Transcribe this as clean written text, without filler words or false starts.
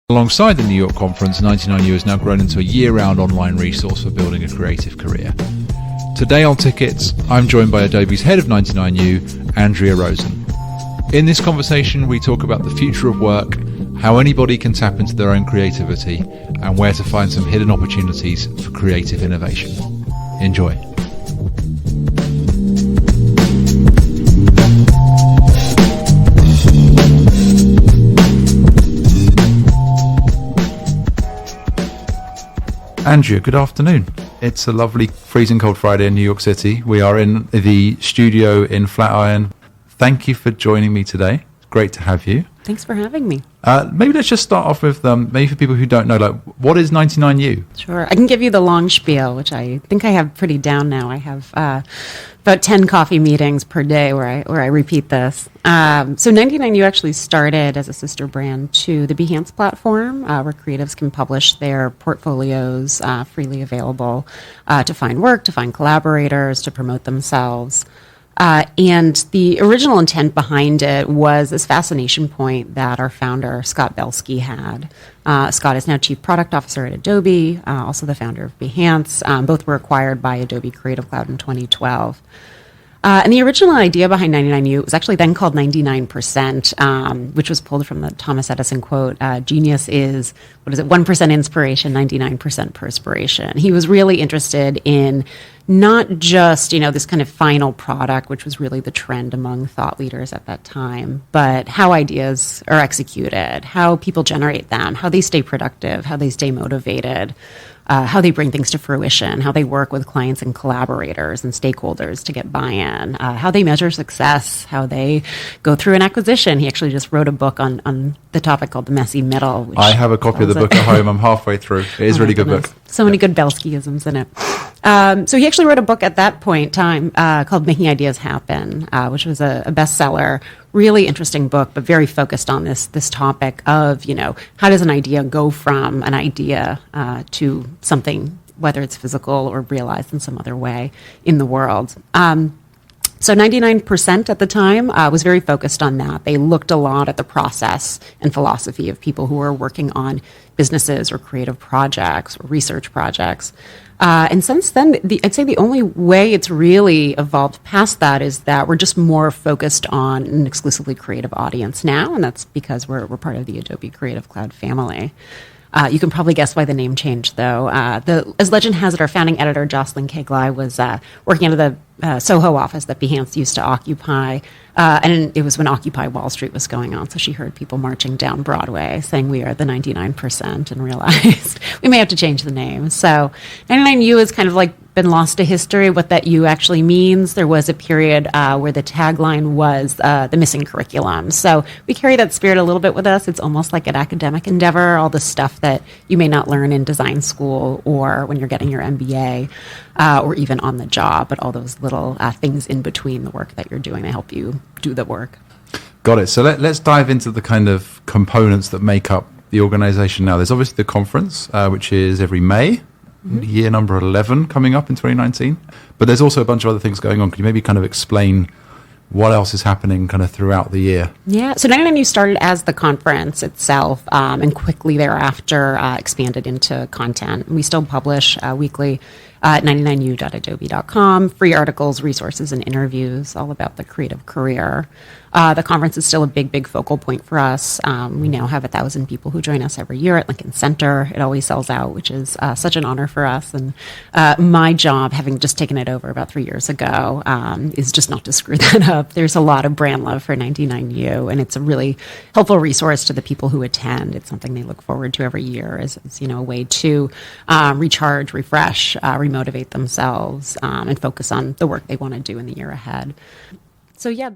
Alongside the New York conference, 99U has now grown into a year-round online resource for building a creative career. Today on Tickets, I'm joined by Adobe's head of 99U, Andrea Rosen. In this conversation, we talk about the future of work, how anybody can tap into their own creativity, and where to find some hidden opportunities for creative innovation. Enjoy. Andrea, good afternoon. It's a lovely freezing cold Friday in New York City. We are in the studio in Flatiron. Thank you for joining me today. It's great to have you. Thanks for having me. Maybe let's just start off with, maybe for people who don't know, what is 99U? Sure. I can give you the long spiel, which I think I have pretty down now. I have about 10 coffee meetings per day where I repeat this. So 99U actually started as a sister brand to the Behance platform, where creatives can publish their portfolios freely available to find work, to find collaborators, to promote themselves. And the original intent behind it was this fascination point that our founder, Scott Belsky, had. Scott is now Chief Product Officer at Adobe, also the founder of Behance. Both were acquired by Adobe Creative Cloud in 2012. And the original idea behind 99U was actually then called 99%, which was pulled from the Thomas Edison quote, genius is, 1% inspiration, 99% perspiration. He was really interested in not just, this kind of final product, which was really the trend among thought leaders at that time, but how ideas are executed, how people generate them, how they stay productive, how they stay motivated, how they bring things to fruition, how they work with clients and collaborators and stakeholders to get buy-in, how they measure success, how they go through an acquisition. He actually just wrote a book on the topic called The Messy Middle. Which I have a copy of the book at home. I'm halfway through. It is a really good book. So many good Belskyisms in it. So he actually wrote a book at that point in time called Making Ideas Happen, which was a bestseller. Really interesting book, but very focused on this topic of, how does an idea go from an idea to something, whether it's physical or realized in some other way in the world. So 99% at the time was very focused on that. They looked a lot at the process and philosophy of people who were working on businesses or creative projects or research projects. And since then, I'd say the only way it's really evolved past that is that we're just more focused on an exclusively creative audience now, and that's because we're part of the Adobe Creative Cloud family. You can probably guess why the name changed, though. As legend has it, our founding editor, Jocelyn Keglai, was working out of the Soho office that Behance used to occupy. And it was when Occupy Wall Street was going on, so she heard people marching down Broadway saying we are the 99% and realized we may have to change the name. So 99U has kind of been lost to history, what that U actually means. There was a period where the tagline was the missing curriculum. So we carry that spirit a little bit with us. It's almost like an academic endeavor, all the stuff that you may not learn in design school or when you're getting your MBA or even on the job, but all those little things in between the work that you're doing to help you do the work. Got it. So let's dive into the kind of components that make up the organization now. There's obviously the conference, which is every May. Year number 11 coming up in 2019. But there's also a bunch of other things going on. Could you maybe kind of explain what else is happening kind of throughout the year? Yeah, so 99U started as the conference itself and quickly thereafter expanded into content. We still publish weekly at 99u.adobe.com, free articles, resources, and interviews all about the creative career. The conference is still a big focal point for us. We now have 1,000 people who join us every year at Lincoln Center. It always sells out, which is such an honor for us. And my job, having just taken it over about 3 years ago, is just not to screw that up. There's a lot of brand love for 99U, and it's a really helpful resource to the people who attend. It's something they look forward to every year as a way to recharge, refresh, remotivate themselves, and focus on the work they want to do in the year ahead. So yeah.